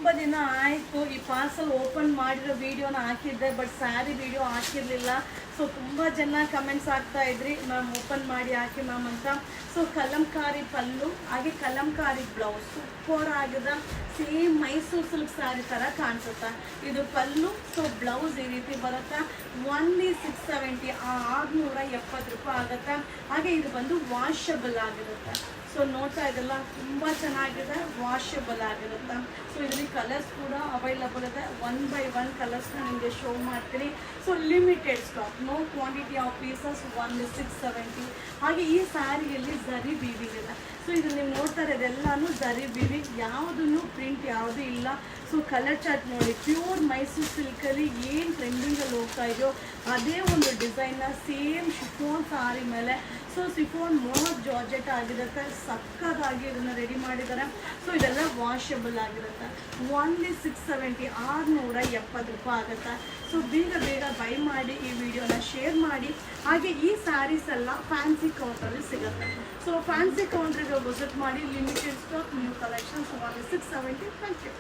ತುಂಬ ದಿನ ಆಯಿತು ಈ ಪಾರ್ಸಲ್ ಓಪನ್ ಮಾಡಿರೋ ವೀಡಿಯೋನ ಹಾಕಿದ್ದೆ, ಬಟ್ ಸ್ಯಾರಿ ವೀಡಿಯೋ ಹಾಕಿರಲಿಲ್ಲ. ಸೊ ತುಂಬ ಜನ ಕಮೆಂಟ್ಸ್ ಆಗ್ತಾ ಇದ್ರಿ ಮ್ಯಾಮ್ ಓಪನ್ ಮಾಡಿ ಹಾಕಿ ಮ್ಯಾಮ್ ಅಂತ. ಸೊ ಕಲಂಕಾರಿ ಪಲ್ಲು ಹಾಗೆ ಕಲಂಕಾರಿ ಬ್ಲೌಸ್ ಸೂಪರ್ ಆಗಿದೆ. ಸೇಮ್ ಮೈಸೂರು ಸಿಲ್ಕ್ ಸ್ಯಾರಿ ಥರ ಕಾಣಿಸುತ್ತೆ. ಇದು ಪಲ್ಲು, ಸೊ ಬ್ಲೌಸ್ ಈ ರೀತಿ ಬರುತ್ತೆ. ಒನ್ಲಿ 670 670 ರೂಪಾಯಿ ಆಗುತ್ತೆ. ಹಾಗೆ ಇದು ಬಂದು ವಾಷಬಲ್ ಆಗಿರುತ್ತೆ. ಸೊ ನೋಡ್ತಾ ಇದೆಲ್ಲ ತುಂಬ ಚೆನ್ನಾಗಿದೆ, ವಾಷಬಲ್ ಆಗಿರುತ್ತೆ. ಸೊ ಇದರಲ್ಲಿ ಕಲರ್ಸ್ ಕೂಡ ಅವೈಲಬಲ್ ಇದೆ. 1 by 1 ಕಲರ್ಸ್ನ ನಿಮಗೆ ಶೋ ಮಾಡ್ತೀನಿ. So limited stock, no quantity of pieces, only 670. ಹಾಗೆ ಈ ಸ್ಯಾರಿಯಲ್ಲಿ ಝರಿ ವೀವಿಂಗ್ ಇದೆ. ಸೊ ಇದು ನೀವು ನೋಡ್ತಾ ಇರೋದೆಲ್ಲನೂ ಝರಿ ವೀವಿಂಗ್, ಯಾವುದನ್ನು ಪ್ರಿಂಟ್ ಯಾವುದೂ ಇಲ್ಲ. ಸೊ ಕಲರ್ ಚಾರ್ಟ್ ನೋಡಿ, ಪ್ಯೂರ್ ಮೈಸೂರು ಸಿಲ್ಕಲ್ಲಿ ಏನು ಟ್ರೆಂಡಿಂಗಲ್ಲಿ ಹೋಗ್ತಾ ಇದೆಯೋ ಅದೇ ಒಂದು ಡಿಸೈನ್ನ ಸೇಮ್ ಶಿಫೋನ್ ಸಾರಿ ಮೇಲೆ. ಸೊ ಶಿಫೋನ್ ಮೋರ್ ಜಾರ್ಜೆಟ್ ಆಗಿರುತ್ತೆ, ಸಕ್ಕದಾಗಿ ಇದನ್ನು ರೆಡಿ ಮಾಡಿದ್ದಾರೆ. ಸೊ ಇದೆಲ್ಲ ವಾಷಬಲ್ ಆಗಿರುತ್ತೆ. ಒನ್ಲಿ 670 670 ರೂಪಾಯಿ ಆಗುತ್ತೆ. ಸೊ ಬೇಗ ಬೇಗ ಬೈ ಮಾಡಿ, ಈ ವಿಡಿಯೋನ ಶೇರ್ ಮಾಡಿ. ಹಾಗೆ ಈ ಸ್ಯಾರೀಸ್ ಎಲ್ಲ ಫ್ಯಾನ್ಸಿ ಕೌಂಟ್ರಲ್ಲಿ ಸಿಗುತ್ತೆ. ಸೊ ಫ್ಯಾನ್ಸಿ ಕೌಂಟ್ರಿಗೆ ವಿಸಿಟ್ ಮಾಡಿ. Limited stock, new collections, only 670. Thank you.